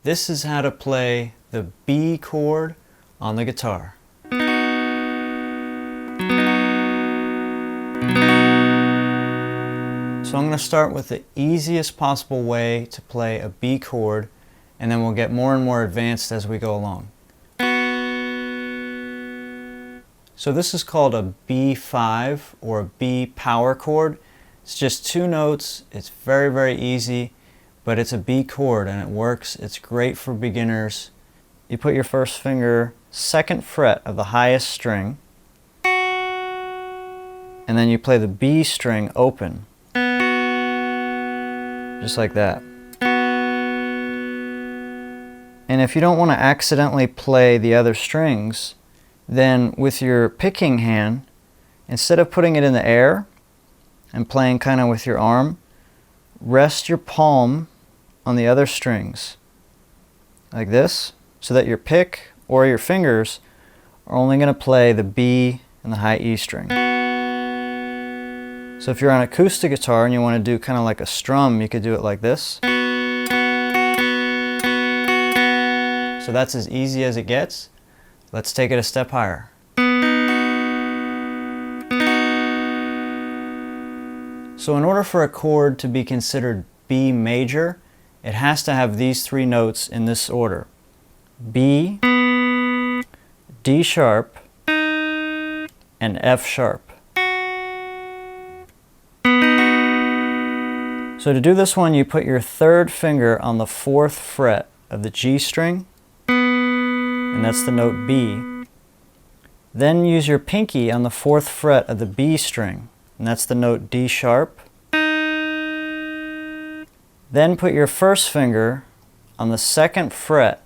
This is how to play the B chord on the guitar. So I'm going to start with the easiest possible way to play a B chord, and then we'll get more and more advanced as we go along. So this is called a B5 or a B power chord. It's just two notes. It's very, very easy, but it's a B chord and it works. It's great for beginners. You put your first finger 2nd fret of the highest string, and then you play the B string open, just like that. And if you don't want to accidentally play the other strings, then with your picking hand, instead of putting it in the air and playing kind of with your arm, rest your palm on the other strings like this, so that your pick or your fingers are only going to play the B and the high E string. So if you're on acoustic guitar and you want to do kind of like a strum, you could do it like this. So that's as easy as it gets. Let's take it a step higher. So in order for a chord to be considered B major, it has to have these three notes in this order: B, D sharp, and F sharp. So to do this one, you put your 3rd finger on the 4th fret of the G string, and that's the note B. Then use your pinky on the 4th fret of the B string, and that's the note D sharp. Then put your 1st finger on the 2nd fret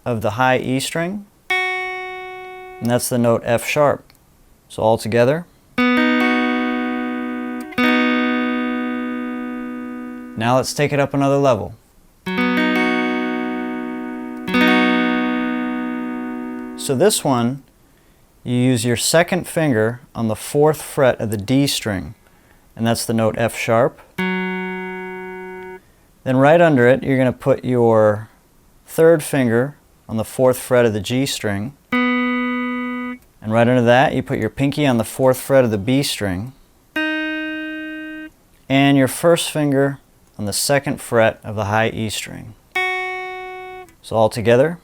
of the high E string, and that's the note F sharp. So all together. Now let's take it up another level. So this one, you use your 2nd finger on the 4th fret of the D string, and that's the note F sharp. Then right under it, you're going to put your 3rd finger on the 4th fret of the G string, and right under that, you put your pinky on the 4th fret of the B string, and your 1st finger on the 2nd fret of the high E string. So all together.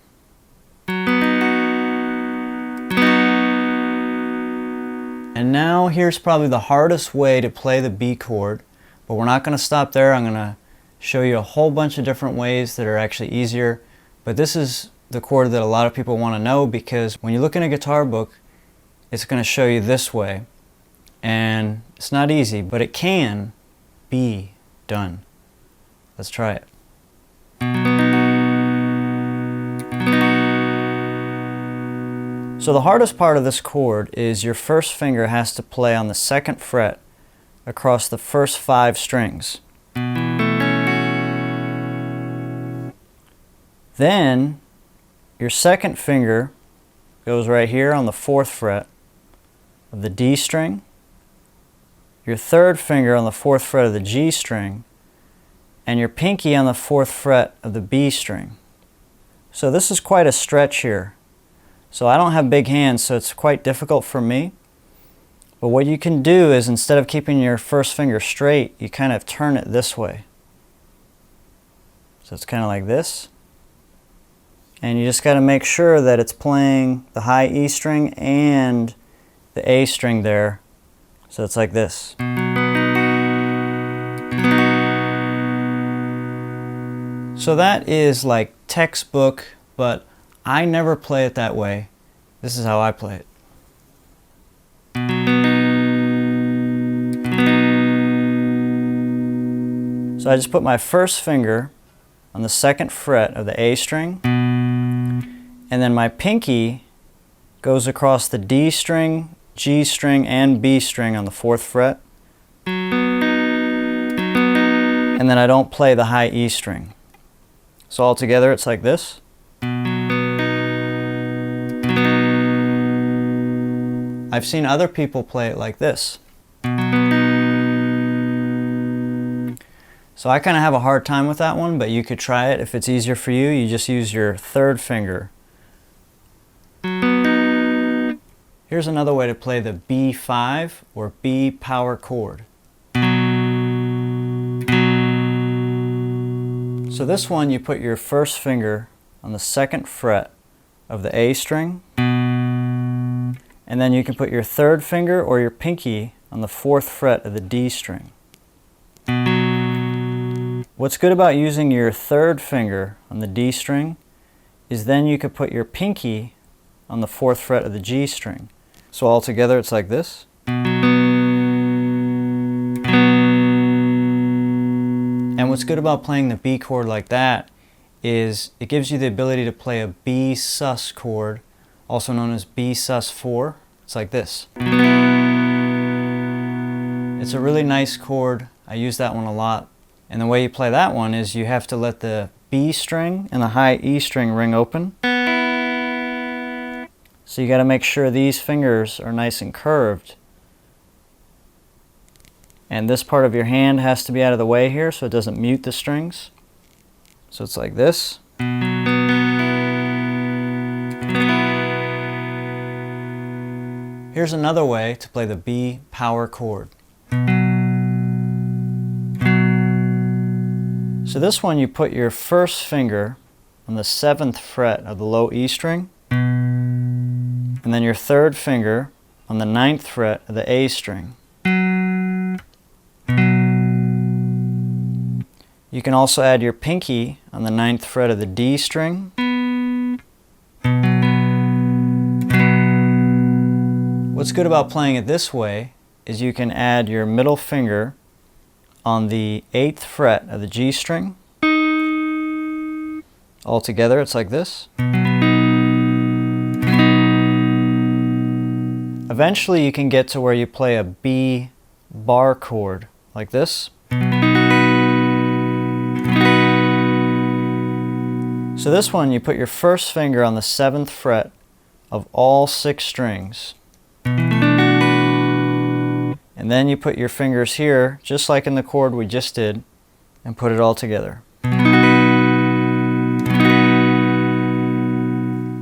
And now here's probably the hardest way to play the B chord, but we're not going to stop there. I'm going to show you a whole bunch of different ways that are actually easier, but this is the chord that a lot of people want to know, because when you look in a guitar book, it's going to show you this way, and it's not easy, but it can be done. Let's try it. So the hardest part of this chord is your 1st finger has to play on the 2nd fret across the first 5 strings. Then your 2nd finger goes right here on the 4th fret of the D string, your 3rd finger on the 4th fret of the G string, and your pinky on the 4th fret of the B string. So this is quite a stretch here. So I don't have big hands, so it's quite difficult for me. But what you can do is, instead of keeping your 1st finger straight, you kind of turn it this way. So it's kind of like this. And you just got to make sure that it's playing the high E string and the A string there. So it's like this. So that is like textbook, but I never play it that way. This is how I play it. So I just put my 1st finger on the 2nd fret of the A string, and then my pinky goes across the D string, G string, and B string on the 4th fret. And then I don't play the high E string. So all together it's like this. I've seen other people play it like this. So I kind of have a hard time with that one, but you could try it. If it's easier for you, you just use your third finger. Here's another way to play the B5 or B power chord. So this one, you put your first finger on the 2nd fret of the A string, and then you can put your third finger or your pinky on the 4th fret of the D string. What's good about using your third finger on the D string is then you could put your pinky on the 4th fret of the G string. So all together it's like this. And what's good about playing the B chord like that is it gives you the ability to play a B sus chord, also known as B sus 4. It's like this. It's a really nice chord. I use that one a lot. And the way you play that one is you have to let the B string and the high E string ring open. So you got to make sure these fingers are nice and curved. And this part of your hand has to be out of the way here so it doesn't mute the strings. So it's like this. Here's another way to play the B power chord. So this one, you put your first finger on the 7th fret of the low E string, and then your third finger on the 9th fret of the A string. You can also add your pinky on the 9th fret of the D string. What's good about playing it this way is you can add your middle finger on the 8th fret of the G string. All together it's like this. Eventually you can get to where you play a B barre chord like this. So this one, you put your first finger on the 7th fret of all 6 strings. And then you put your fingers here, just like in the chord we just did, and put it all together.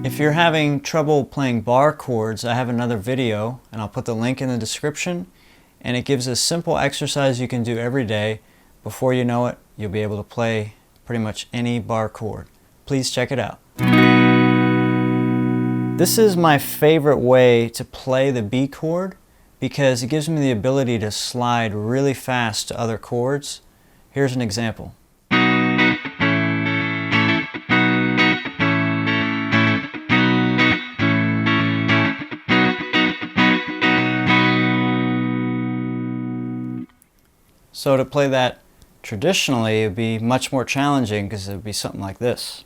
If you're having trouble playing bar chords, I have another video, and I'll put the link in the description, and it gives a simple exercise you can do every day. Before you know it, you'll be able to play pretty much any bar chord. Please check it out. This is my favorite way to play the B chord, because it gives me the ability to slide really fast to other chords. Here's an example. So to play that traditionally, it would be much more challenging because it would be something like this.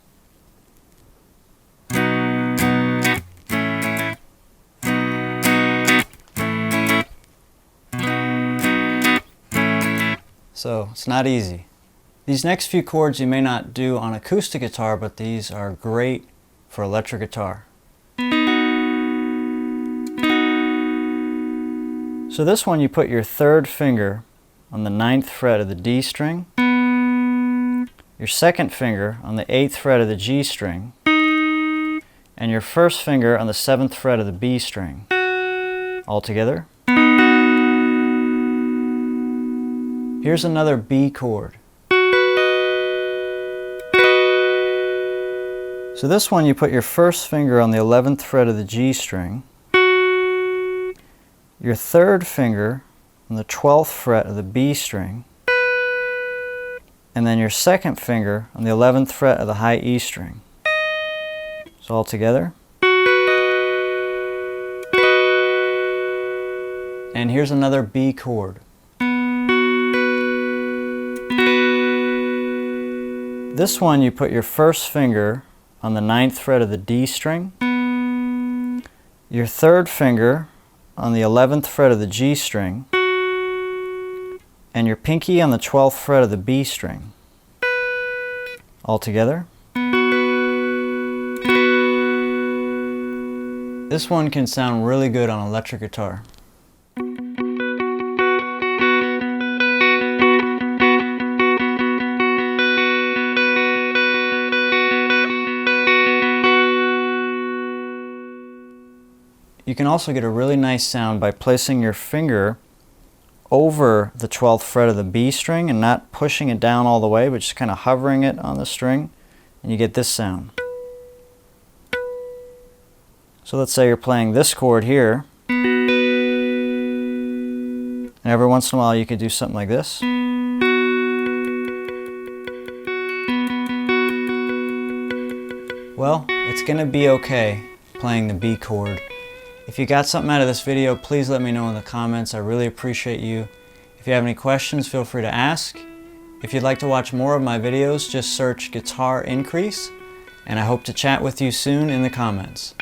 So it's not easy. These next few chords you may not do on acoustic guitar, but these are great for electric guitar. So this one, you put your third finger on the 9th fret of the D string, your second finger on the 8th fret of the G string, and your first finger on the 7th fret of the B string. All together. Here's another B chord. So this one, you put your first finger on the 11th fret of the G string, your third finger on the 12th fret of the B string, and then your second finger on the 11th fret of the high E string. So all together. And here's another B chord. This one, you put your first finger on the 9th fret of the D string, your third finger on the 11th fret of the G string, and your pinky on the 12th fret of the B string. All together. This one can sound really good on electric guitar. You can also get a really nice sound by placing your finger over the 12th fret of the B string and not pushing it down all the way, but just kind of hovering it on the string, and you get this sound. So let's say you're playing this chord here, and every once in a while you could do something like this. Well, it's going to be okay playing the B chord. If you got something out of this video, please let me know in the comments. I really appreciate you. If you have any questions, feel free to ask. If you'd like to watch more of my videos, just search Guitarincrease, and I hope to chat with you soon in the comments.